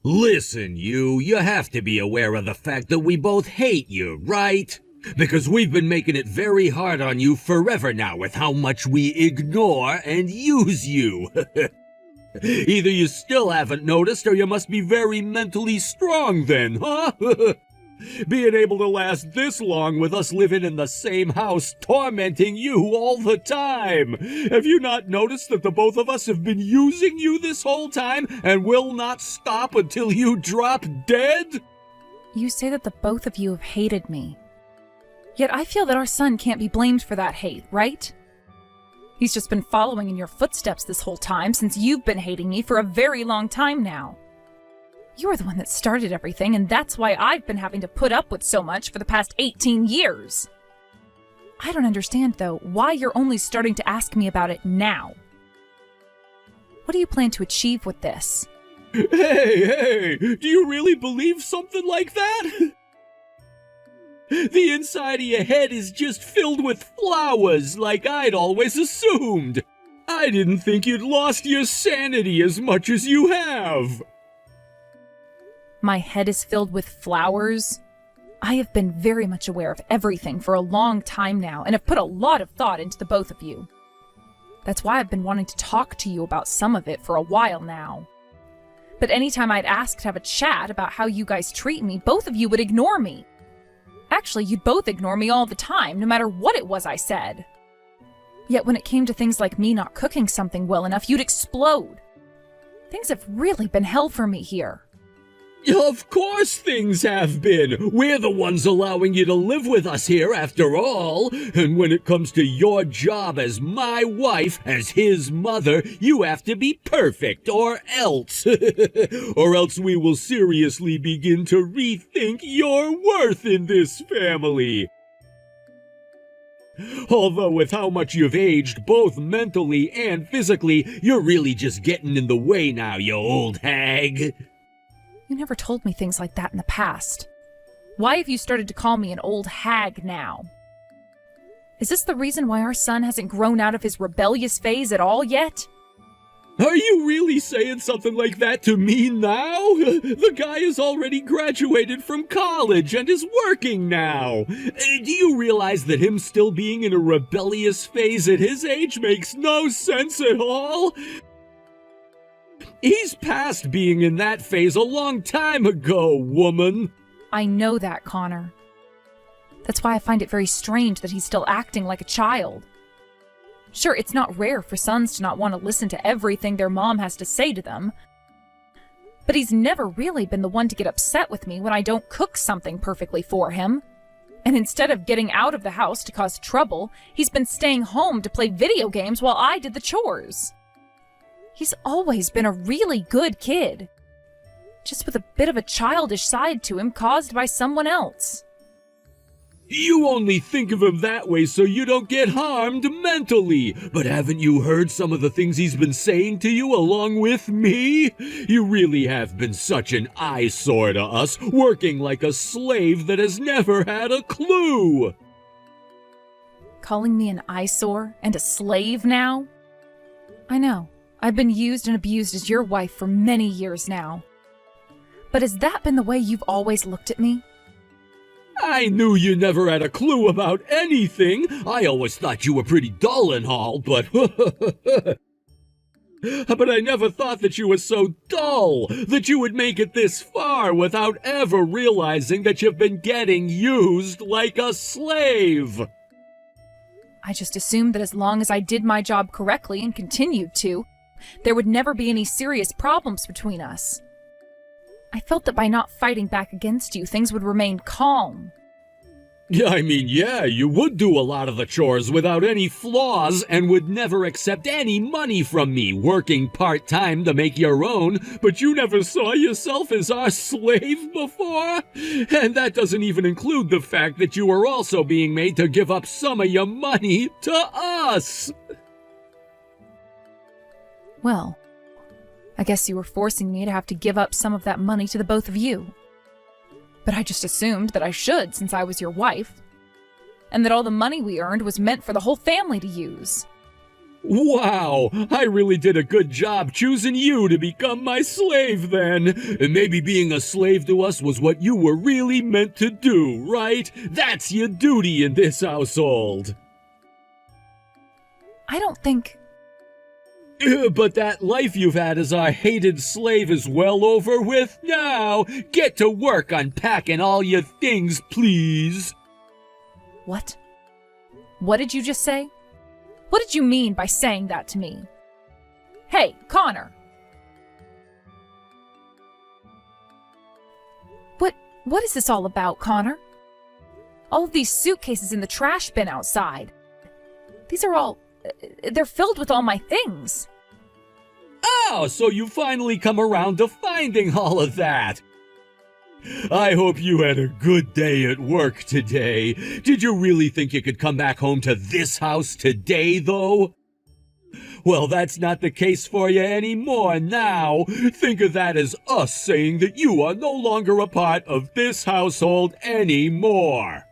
Listen, you have to be aware of the fact that we both hate you, right? Because we've been making it very hard on you forever now with how much we ignore and use you. Either you still haven't noticed or you must be very mentally strong then, huh? Being able to last this long with us living in the same house, tormenting you all the time. Have you not noticed that the both of us have been using you this whole time and will not stop until you drop dead? You say that the both of you have hated me. Yet I feel that our son can't be blamed for that hate, right? He's just been following in your footsteps this whole time since you've been hating me for a very long time now. You're the one that started everything, and that's why I've been having to put up with so much for the past 18 years. I don't understand, though, why you're only starting to ask me about it now. What do you plan to achieve with this? Hey, do you really believe something like that? The inside of your head is just filled with flowers, like I'd always assumed. I didn't think you'd lost your sanity as much as you have. My head is filled with flowers? I have been very much aware of everything for a long time now, and have put a lot of thought into the both of you. That's why I've been wanting to talk to you about some of it for a while now. But anytime I'd ask to have a chat about how you guys treat me, both of you would ignore me. Actually, you'd both ignore me all the time, no matter what it was I said. Yet when it came to things like me not cooking something well enough, you'd explode. Things have really been hell for me here. Of course things have been. We're the ones allowing you to live with us here after all. And when it comes to your job as my wife, as his mother, you have to be perfect or else. Or else we will seriously begin to rethink your worth in this family. Although with how much you've aged, both mentally and physically, you're really just getting in the way now, you old hag. You never told me things like that in the past. Why have you started to call me an old hag now? Is this the reason why our son hasn't grown out of his rebellious phase at all yet? Are you really saying something like that to me now? The guy has already graduated from college and is working now. Do you realize that him still being in a rebellious phase at his age makes no sense at all? He's past being in that phase a long time ago, woman. I know that, Connor. That's why I find it very strange that he's still acting like a child. Sure, it's not rare for sons to not want to listen to everything their mom has to say to them. But he's never really been the one to get upset with me when I don't cook something perfectly for him. And instead of getting out of the house to cause trouble, he's been staying home to play video games while I did the chores. He's always been a really good kid, just with a bit of a childish side to him caused by someone else. You only think of him that way so you don't get harmed mentally. But haven't you heard some of the things he's been saying to you along with me? You really have been such an eyesore to us, working like a slave that has never had a clue. Calling me an eyesore and a slave now? I know. I've been used and abused as your wife for many years now. But has that been the way you've always looked at me? I knew you never had a clue about anything. I always thought you were pretty dull and all, but... But I never thought that you were so dull, that you would make it this far without ever realizing that you've been getting used like a slave. I just assumed that as long as I did my job correctly and continued to, there would never be any serious problems between us. I felt that by not fighting back against you, things would remain calm. Yeah, you would do a lot of the chores without any flaws and would never accept any money from me, working part-time to make your own, but you never saw yourself as our slave before? And that doesn't even include the fact that you were also being made to give up some of your money to us! Well, I guess you were forcing me to have to give up some of that money to the both of you. But I just assumed that I should since I was your wife, and that all the money we earned was meant for the whole family to use. Wow, I really did a good job choosing you to become my slave then. And maybe being a slave to us was what you were really meant to do, right? That's your duty in this household. I don't think... But that life you've had as our hated slave is well over with now. Get to work unpacking all your things, please. What? What did you just say? What did you mean by saying that to me? Hey, Connor! What is this all about, Connor? All of these suitcases in the trash bin outside. These are all... they're filled with all my things. Oh, so you finally come around to finding all of that. I hope you had a good day at work today. Did you really think you could come back home to this house today, though? Well, that's not the case for you anymore now. Think of that as us saying that you are no longer a part of this household anymore.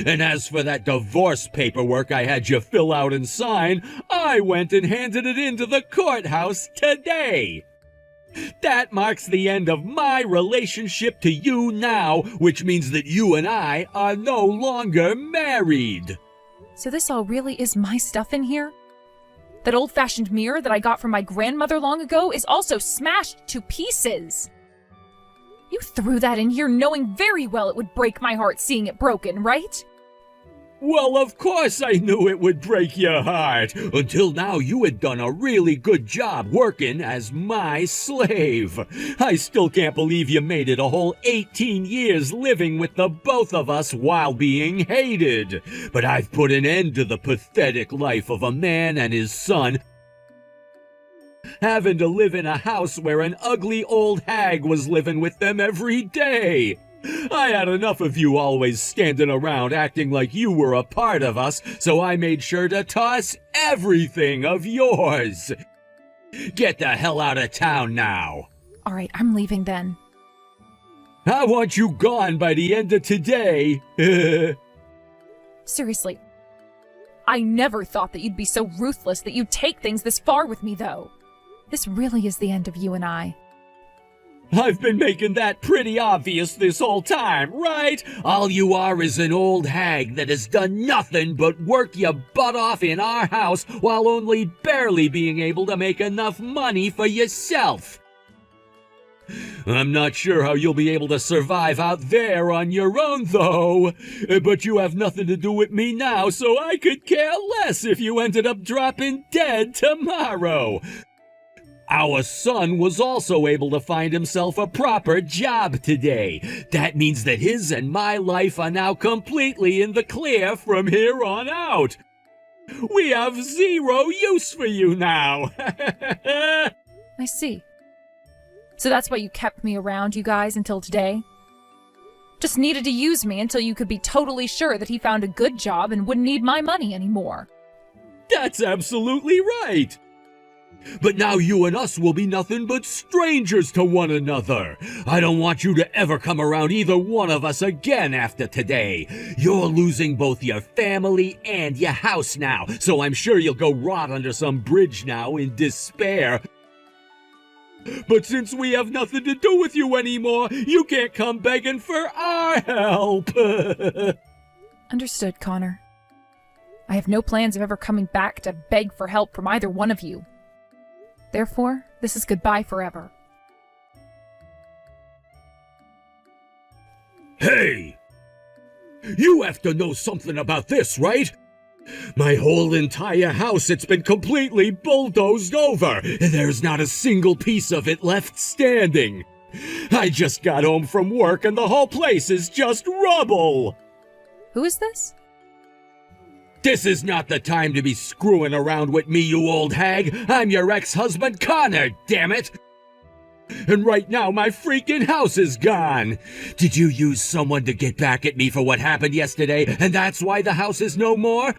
And as for that divorce paperwork I had you fill out and sign, I went and handed it into the courthouse today. That marks the end of my relationship to you now, which means that you and I are no longer married. So this all really is my stuff in here? That old-fashioned mirror that I got from my grandmother long ago is also smashed to pieces. You threw that in here knowing very well it would break my heart seeing it broken, right? Well, of course I knew it would break your heart. Until now, you had done a really good job working as my slave. I still can't believe you made it a whole 18 years living with the both of us while being hated. But I've put an end to the pathetic life of a man and his son having to live in a house where an ugly old hag was living with them every day. I had enough of you always standing around acting like you were a part of us, so I made sure to toss everything of yours. Get the hell out of town now. All right, I'm leaving then. I want you gone by the end of today. Seriously, I never thought that you'd be so ruthless that you'd take things this far with me, though. This really is the end of you and I. I've been making that pretty obvious this whole time, right? All you are is an old hag that has done nothing but work your butt off in our house while only barely being able to make enough money for yourself. I'm not sure how you'll be able to survive out there on your own, though. But you have nothing to do with me now, so I could care less if you ended up dropping dead tomorrow. Our son was also able to find himself a proper job today. That means that his and my life are now completely in the clear from here on out. We have zero use for you now. I see. So that's why you kept me around, you guys, until today? Just needed to use me until you could be totally sure that he found a good job and wouldn't need my money anymore. That's absolutely right. But now you and us will be nothing but strangers to one another. I don't want you to ever come around either one of us again after today. You're losing both your family and your house now, so I'm sure you'll go rot under some bridge now in despair. But since we have nothing to do with you anymore, you can't come begging for our help. Understood, Connor. I have no plans of ever coming back to beg for help from either one of you. Therefore, this is goodbye forever. Hey! You have to know something about this, right? My whole entire house, it's been completely bulldozed over. There's not a single piece of it left standing. I just got home from work and the whole place is just rubble. Who is this? This is not the time to be screwing around with me, you old hag. I'm your ex-husband, Connor, damn it! And right now, my freaking house is gone. Did you use someone to get back at me for what happened yesterday, and that's why the house is no more?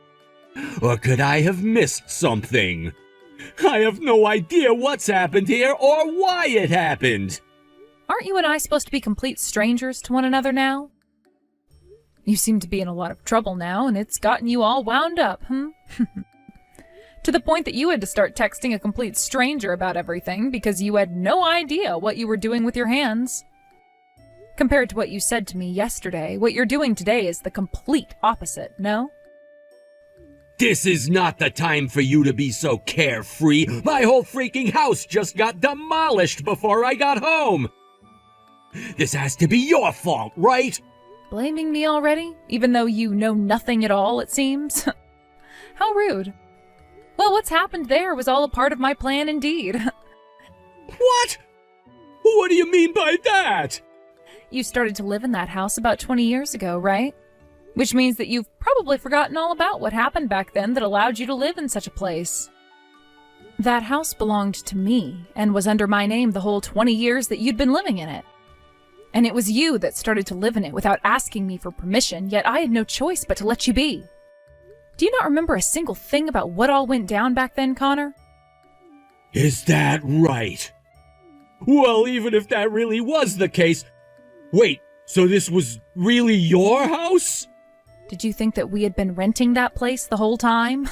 Or could I have missed something? I have no idea what's happened here or why it happened. Aren't you and I supposed to be complete strangers to one another now? You seem to be in a lot of trouble now, and it's gotten you all wound up, To the point that you had to start texting a complete stranger about everything because you had no idea what you were doing with your hands. Compared to what you said to me yesterday, what you're doing today is the complete opposite, no? This is not the time for you to be so carefree. My whole freaking house just got demolished before I got home. This has to be your fault, right? Blaming me already? Even though you know nothing at all, it seems? How rude. Well, what's happened there was all a part of my plan indeed. What? What do you mean by that? You started to live in that house about 20 years ago, right? Which means that you've probably forgotten all about what happened back then that allowed you to live in such a place. That house belonged to me and was under my name the whole 20 years that you'd been living in it. And it was you that started to live in it without asking me for permission, yet I had no choice but to let you be. Do you not remember a single thing about what all went down back then, Connor? Is that right? Well, even if that really was the case... Wait, so this was really your house? Did you think that we had been renting that place the whole time?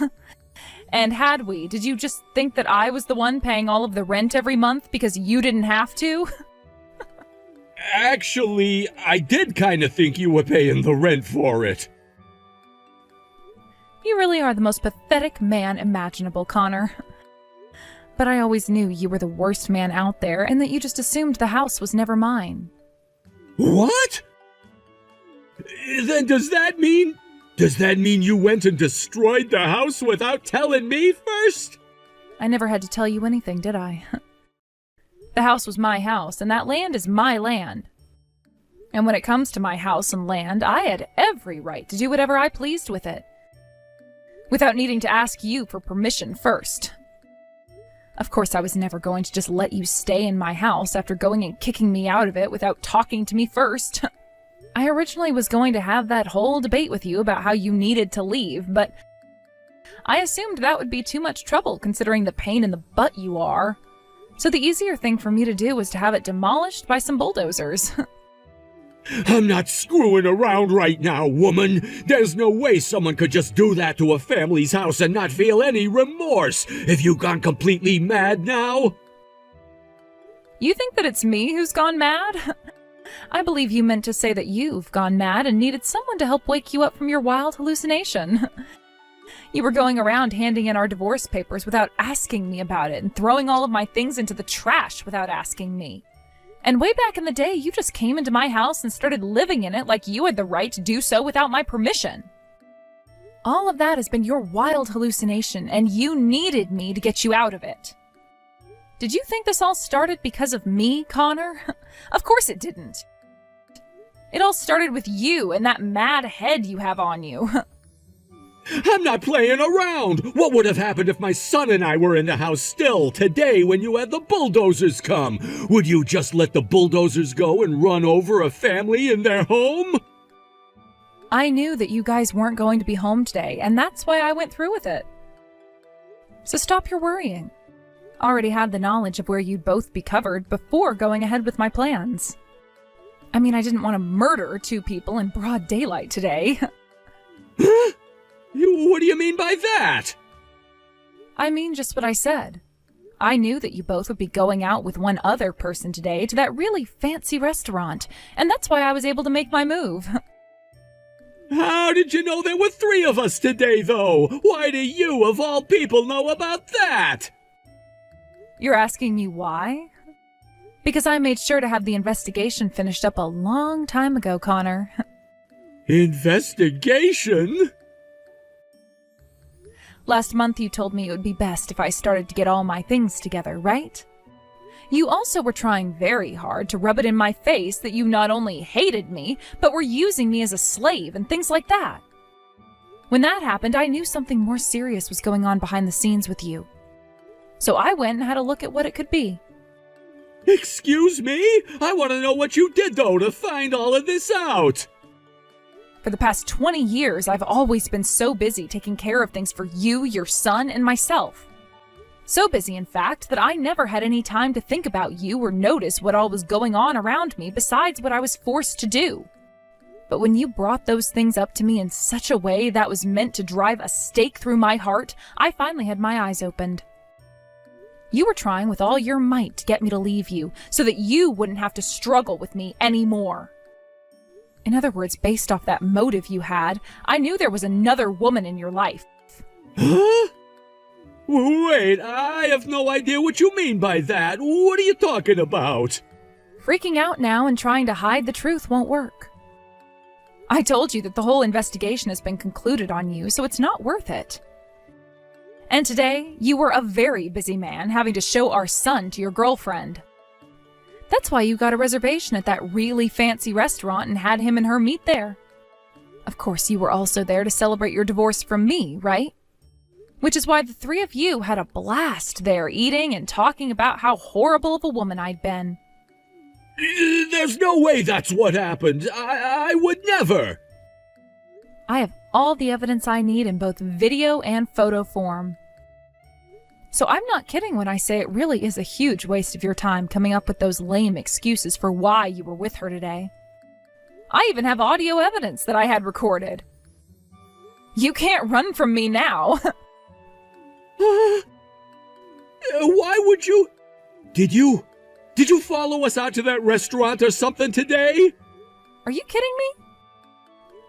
And had we, did you just think that I was the one paying all of the rent every month because you didn't have to? Actually, I did kind of think you were paying the rent for it. You really are the most pathetic man imaginable, Connor. But I always knew you were the worst man out there and that you just assumed the house was never mine. What? Then does that mean you went and destroyed the house without telling me first? I never had to tell you anything, did I? The house was my house, and that land is my land. And when it comes to my house and land, I had every right to do whatever I pleased with it, without needing to ask you for permission first. Of course, I was never going to just let you stay in my house after going and kicking me out of it without talking to me first. I originally was going to have that whole debate with you about how you needed to leave, but I assumed that would be too much trouble considering the pain in the butt you are. So the easier thing for me to do was to have it demolished by some bulldozers. I'm not screwing around right now, woman. There's no way someone could just do that to a family's house and not feel any remorse. Have you gone completely mad now? You think that it's me who's gone mad? I believe you meant to say that you've gone mad and needed someone to help wake you up from your wild hallucination. You were going around handing in our divorce papers without asking me about it and throwing all of my things into the trash without asking me. And way back in the day, you just came into my house and started living in it like you had the right to do so without my permission. All of that has been your wild hallucination, and you needed me to get you out of it. Did you think this all started because of me, Connor? Of course it didn't. It all started with you and that mad head you have on you. I'm not playing around! What would have happened if my son and I were in the house still today when you had the bulldozers come? Would you just let the bulldozers go and run over a family in their home? I knew that you guys weren't going to be home today, and that's why I went through with it. So stop your worrying. Already had the knowledge of where you'd both be covered before going ahead with my plans. I mean, I didn't want to murder two people in broad daylight today. Huh? What do you mean by that? I mean just what I said. I knew that you both would be going out with one other person today to that really fancy restaurant, and that's why I was able to make my move. How did you know there were 3 of us today, though? Why do you, of all people, know about that? You're asking me why? Because I made sure to have the investigation finished up a long time ago, Connor. Investigation? Last month you told me it would be best if I started to get all my things together, right? You also were trying very hard to rub it in my face that you not only hated me, but were using me as a slave and things like that. When that happened, I knew something more serious was going on behind the scenes with you. So I went and had a look at what it could be. Excuse me? I want to know what you did, though, to find all of this out. For the past 20 years, I've always been so busy taking care of things for you, your son, and myself. So busy, in fact, that I never had any time to think about you or notice what all was going on around me besides what I was forced to do. But when you brought those things up to me in such a way that was meant to drive a stake through my heart, I finally had my eyes opened. You were trying with all your might to get me to leave you, so that you wouldn't have to struggle with me anymore. In other words, based off that motive you had, I knew there was another woman in your life. Huh? Wait, I have no idea what you mean by that. What are you talking about? Freaking out now and trying to hide the truth won't work. I told you that the whole investigation has been concluded on you, so it's not worth it. And today, you were a very busy man having to show our son to your girlfriend. That's why you got a reservation at that really fancy restaurant and had him and her meet there. Of course, you were also there to celebrate your divorce from me, right? Which is why the three of you had a blast there, eating and talking about how horrible of a woman I'd been. There's no way that's what happened. I would never. I have all the evidence I need in both video and photo form. So I'm not kidding when I say it really is a huge waste of your time coming up with those lame excuses for why you were with her today. I even have audio evidence that I had recorded. You can't run from me now. Why would you? Did you follow us out to that restaurant or something today? Are you kidding me?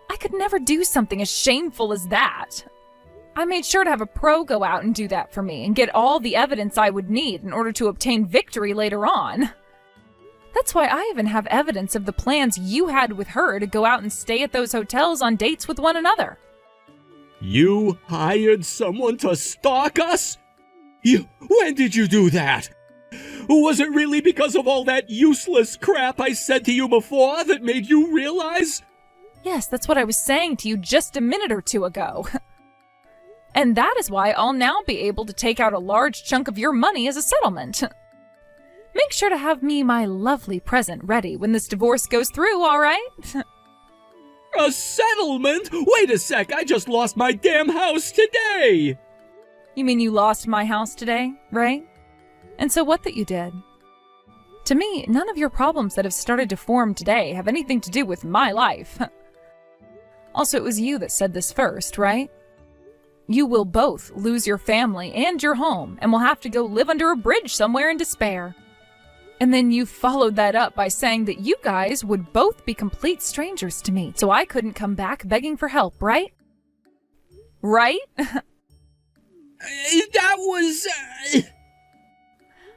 I could never do something as shameful as that. I made sure to have a pro go out and do that for me and get all the evidence I would need in order to obtain victory later on. That's why I even have evidence of the plans you had with her to go out and stay at those hotels on dates with one another. You hired someone to stalk us? When did you do that? Was it really because of all that useless crap I said to you before that made you realize? Yes, that's what I was saying to you just a minute or two ago. And that is why I'll now be able to take out a large chunk of your money as a settlement. Make sure to have me my lovely present ready when this divorce goes through, all right? A settlement? Wait a sec, I just lost my damn house today! You mean you lost my house today, right? And so what that you did? To me, none of your problems that have started to form today have anything to do with my life. Also, it was you that said this first, right? You will both lose your family and your home and will have to go live under a bridge somewhere in despair. And then you followed that up by saying that you guys would both be complete strangers to me, so I couldn't come back begging for help, right? Right? That was...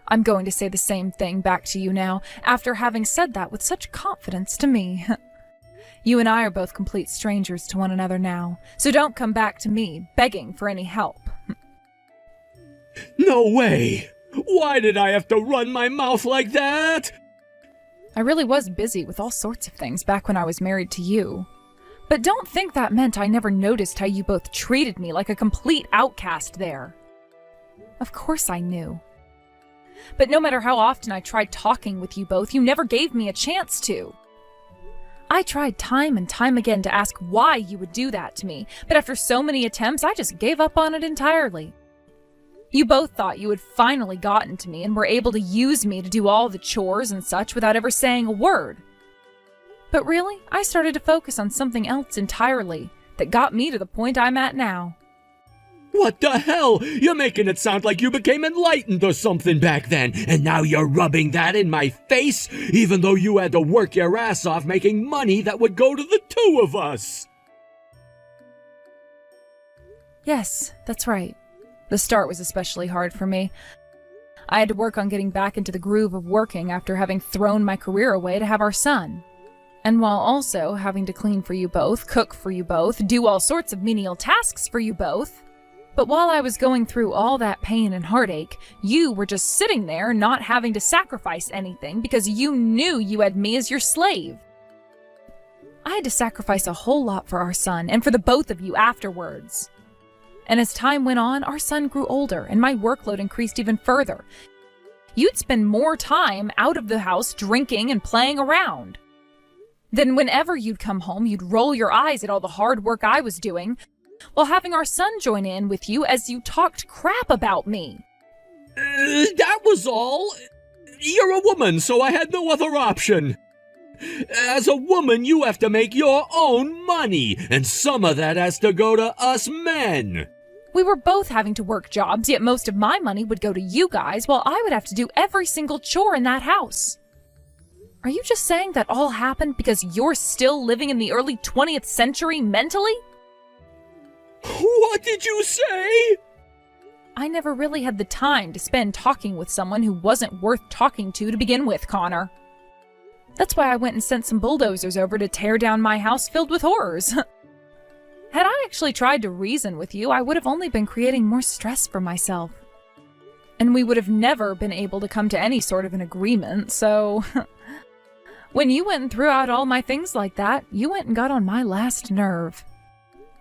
I'm going to say the same thing back to you now, after having said that with such confidence to me. You and I are both complete strangers to one another now, so don't come back to me begging for any help. No way! Why did I have to run my mouth like that? I really was busy with all sorts of things back when I was married to you. But don't think that meant I never noticed how you both treated me like a complete outcast there. Of course I knew. But no matter how often I tried talking with you both, you never gave me a chance to. I tried time and time again to ask why you would do that to me, but after so many attempts, I just gave up on it entirely. You both thought you had finally gotten to me and were able to use me to do all the chores and such without ever saying a word. But really, I started to focus on something else entirely that got me to the point I'm at now. What the hell? You're making it sound like you became enlightened or something back then, and now you're rubbing that in my face, even though you had to work your ass off making money that would go to the two of us. Yes, that's right. The start was especially hard for me. I had to work on getting back into the groove of working after having thrown my career away to have our son. And while also having to clean for you both, cook for you both, do all sorts of menial tasks for you both. But while I was going through all that pain and heartache, you were just sitting there not having to sacrifice anything because you knew you had me as your slave. I had to sacrifice a whole lot for our son and for the both of you afterwards. And as time went on, our son grew older and my workload increased even further. You'd spend more time out of the house drinking and playing around. Then whenever you'd come home, you'd roll your eyes at all the hard work I was doing, while having our son join in with you as you talked crap about me. That was all. You're a woman, so I had no other option. As a woman, you have to make your own money, and some of that has to go to us men. We were both having to work jobs, yet most of my money would go to you guys, while I would have to do every single chore in that house. Are you just saying that all happened because you're still living in the early 20th century mentally? What did you say? I never really had the time to spend talking with someone who wasn't worth talking to begin with, Connor. That's why I went and sent some bulldozers over to tear down my house filled with horrors. Had I actually tried to reason with you, I would have only been creating more stress for myself. And we would have never been able to come to any sort of an agreement, so... When you went and threw out all my things like that, you went and got on my last nerve.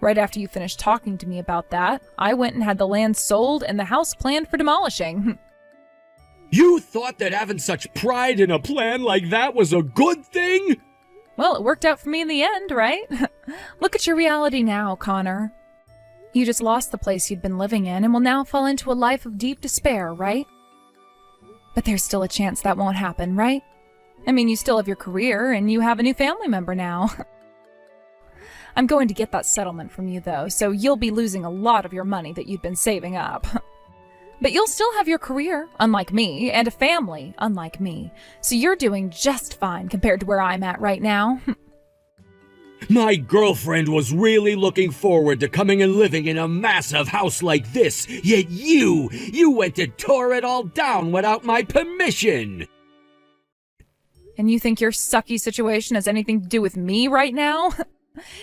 Right after you finished talking to me about that, I went and had the land sold and the house planned for demolishing. You thought that having such pride in a plan like that was a good thing? Well, it worked out for me in the end, right? Look at your reality now, Connor. You just lost the place you'd been living in and will now fall into a life of deep despair, right? But there's still a chance that won't happen, right? I mean, you still have your career and you have a new family member now. I'm going to get that settlement from you, though, so you'll be losing a lot of your money that you'd been saving up. But you'll still have your career, unlike me, and a family, unlike me. So you're doing just fine compared to where I'm at right now. My girlfriend was really looking forward to coming and living in a massive house like this, yet you went and tore it all down without my permission. And you think your sucky situation has anything to do with me right now?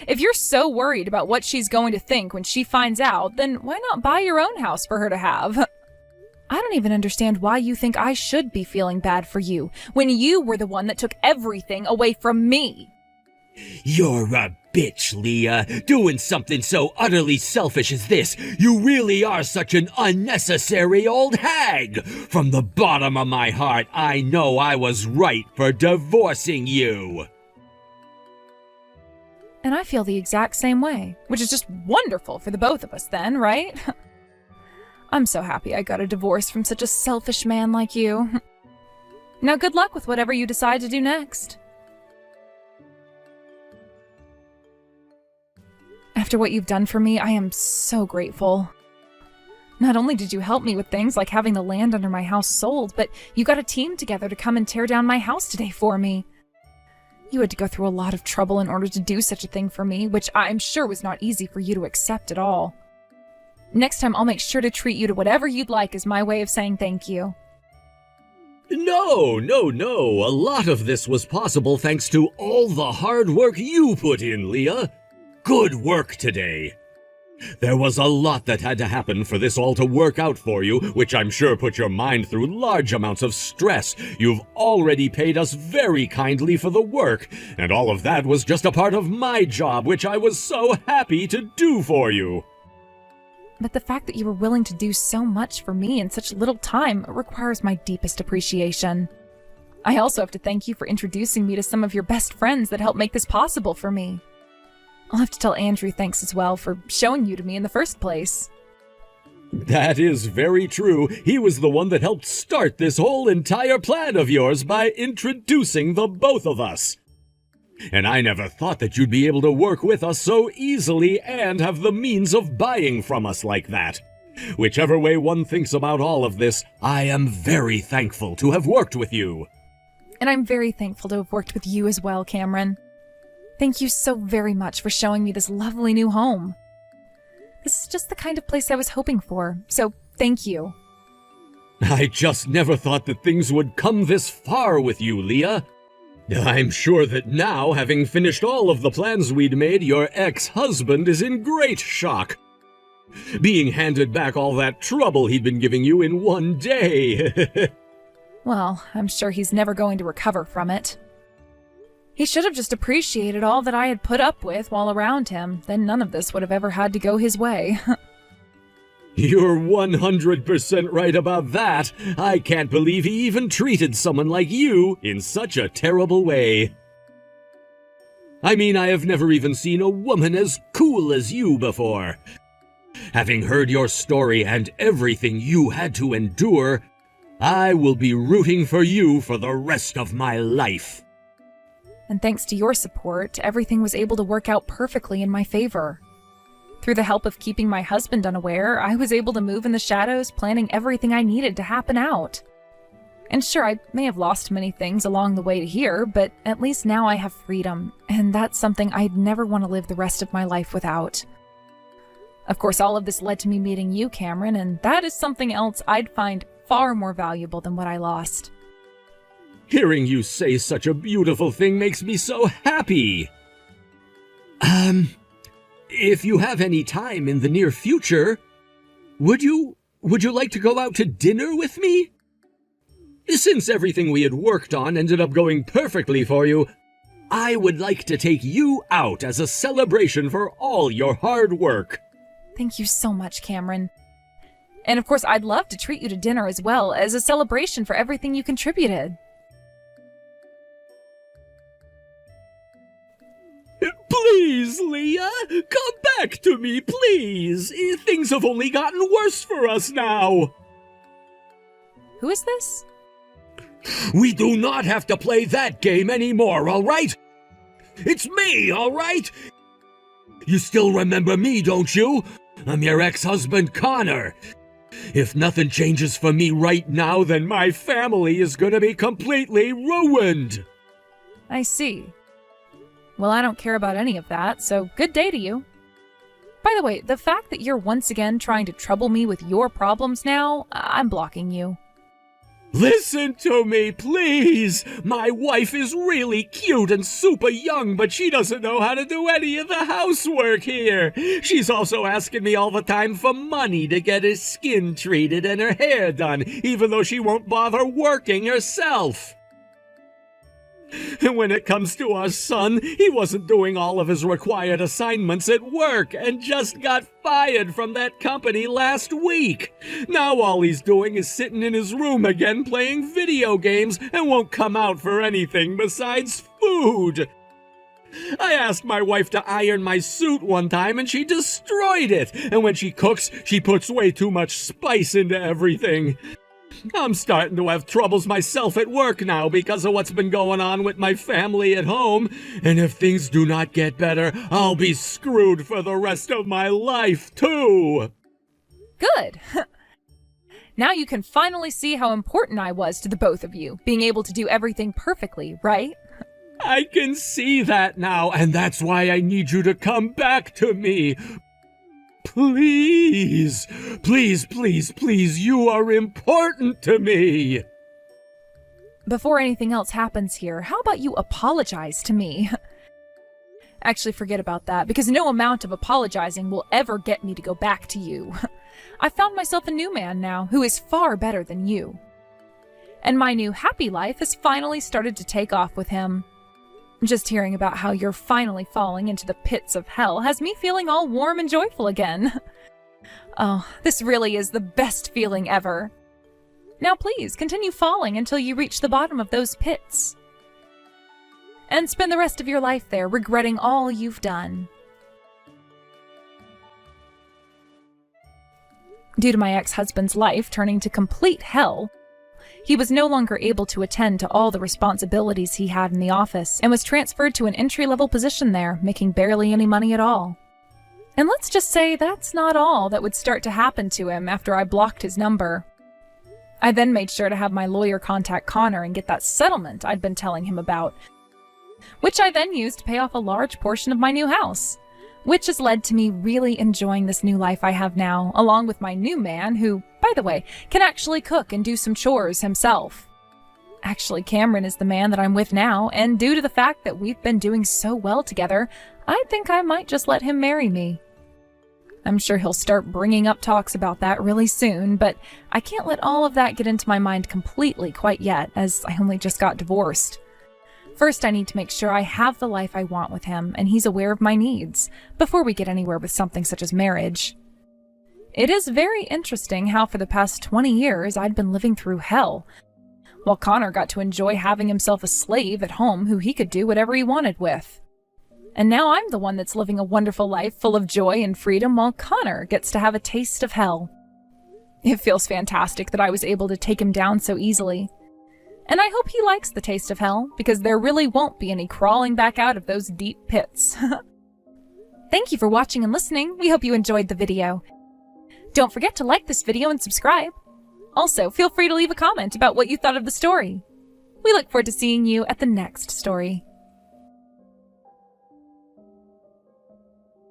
If you're so worried about what she's going to think when she finds out, then why not buy your own house for her to have? I don't even understand why you think I should be feeling bad for you, when you were the one that took everything away from me. You're a bitch, Leah. Doing something so utterly selfish as this. You really are such an unnecessary old hag. From the bottom of my heart, I know I was right for divorcing you. And I feel the exact same way, which is just wonderful for the both of us then, right? I'm so happy I got a divorce from such a selfish man like you. Now good luck with whatever you decide to do next. After what you've done for me, I am so grateful. Not only did you help me with things like having the land under my house sold, but you got a team together to come and tear down my house today for me. You had to go through a lot of trouble in order to do such a thing for me, which I'm sure was not easy for you to accept at all. Next time, I'll make sure to treat you to whatever you'd like as my way of saying thank you. No. A lot of this was possible thanks to all the hard work you put in, Leah. Good work today. There was a lot that had to happen for this all to work out for you, which I'm sure put your mind through large amounts of stress. You've already paid us very kindly for the work, and all of that was just a part of my job, which I was so happy to do for you. But the fact that you were willing to do so much for me in such little time requires my deepest appreciation. I also have to thank you for introducing me to some of your best friends that helped make this possible for me. I'll have to tell Andrew thanks as well for showing you to me in the first place. That is very true. He was the one that helped start this whole entire plan of yours by introducing the both of us. And I never thought that you'd be able to work with us so easily and have the means of buying from us like that. Whichever way one thinks about all of this, I am very thankful to have worked with you. And I'm very thankful to have worked with you as well, Cameron. Thank you so very much for showing me this lovely new home. This is just the kind of place I was hoping for, so thank you. I just never thought that things would come this far with you, Leah. I'm sure that now, having finished all of the plans we'd made, your ex-husband is in great shock. Being handed back all that trouble he'd been giving you in one day. Well, I'm sure he's never going to recover from it. He should have just appreciated all that I had put up with while around him. Then none of this would have ever had to go his way. You're 100% right about that. I can't believe he even treated someone like you in such a terrible way. I mean, I have never even seen a woman as cool as you before. Having heard your story and everything you had to endure, I will be rooting for you for the rest of my life. And thanks to your support, everything was able to work out perfectly in my favor. Through the help of keeping my husband unaware, I was able to move in the shadows, planning everything I needed to happen out. And sure, I may have lost many things along the way to here, but at least now I have freedom, and that's something I'd never want to live the rest of my life without. Of course, all of this led to me meeting you, Cameron, and that is something else I'd find far more valuable than what I lost. Hearing you say such a beautiful thing makes me so happy. If you have any time in the near future, would you like to go out to dinner with me? Since everything we had worked on ended up going perfectly for you, I would like to take you out as a celebration for all your hard work. Thank you so much, Cameron. And of course, I'd love to treat you to dinner as well, as a celebration for everything you contributed. Please, Leah, come back to me, please. Things have only gotten worse for us now. Who is this? We do not have to play that game anymore, all right? It's me, all right? You still remember me, don't you? I'm your ex-husband, Connor. If nothing changes for me right now, then my family is gonna be completely ruined. I see. Well, I don't care about any of that, so good day to you. By the way, the fact that you're once again trying to trouble me with your problems now, I'm blocking you. Listen to me, please! My wife is really cute and super young, but she doesn't know how to do any of the housework here. She's also asking me all the time for money to get her skin treated and her hair done, even though she won't bother working herself. And when it comes to our son, he wasn't doing all of his required assignments at work and just got fired from that company last week. Now all he's doing is sitting in his room again playing video games and won't come out for anything besides food. I asked my wife to iron my suit one time and she destroyed it. And when she cooks, she puts way too much spice into everything. I'm starting to have troubles myself at work now because of what's been going on with my family at home, and if things do not get better, I'll be screwed for the rest of my life, too. Good. Now you can finally see how important I was to the both of you, being able to do everything perfectly, right? I can see that now, and that's why I need you to come back to me. Please, please, please, please, you are important to me. Before anything else happens here, how about you apologize to me? Actually, forget about that, because no amount of apologizing will ever get me to go back to you. I found myself a new man now, who is far better than you. And my new happy life has finally started to take off with him. Just hearing about how you're finally falling into the pits of hell has me feeling all warm and joyful again. Oh, this really is the best feeling ever. Now please, continue falling until you reach the bottom of those pits. And spend the rest of your life there, regretting all you've done. Due to my ex-husband's life turning to complete hell, he was no longer able to attend to all the responsibilities he had in the office and was transferred to an entry-level position there, making barely any money at all. And let's just say that's not all that would start to happen to him after I blocked his number. I then made sure to have my lawyer contact Connor and get that settlement I'd been telling him about, which I then used to pay off a large portion of my new house, which has led to me really enjoying this new life I have now, along with my new man who, by the way, can actually cook and do some chores himself. Actually, Cameron is the man that I'm with now, and due to the fact that we've been doing so well together, I think I might just let him marry me. I'm sure he'll start bringing up talks about that really soon, but I can't let all of that get into my mind completely quite yet, as I only just got divorced. First, I need to make sure I have the life I want with him, and he's aware of my needs, before we get anywhere with something such as marriage. It is very interesting how for the past 20 years I'd been living through hell, while Connor got to enjoy having himself a slave at home who he could do whatever he wanted with. And now I'm the one that's living a wonderful life full of joy and freedom, while Connor gets to have a taste of hell. It feels fantastic that I was able to take him down so easily. And I hope he likes the taste of hell, because there really won't be any crawling back out of those deep pits. Thank you for watching and listening. We hope you enjoyed the video. Don't forget to like this video and subscribe. Also, feel free to leave a comment about what you thought of the story. We look forward to seeing you at the next story.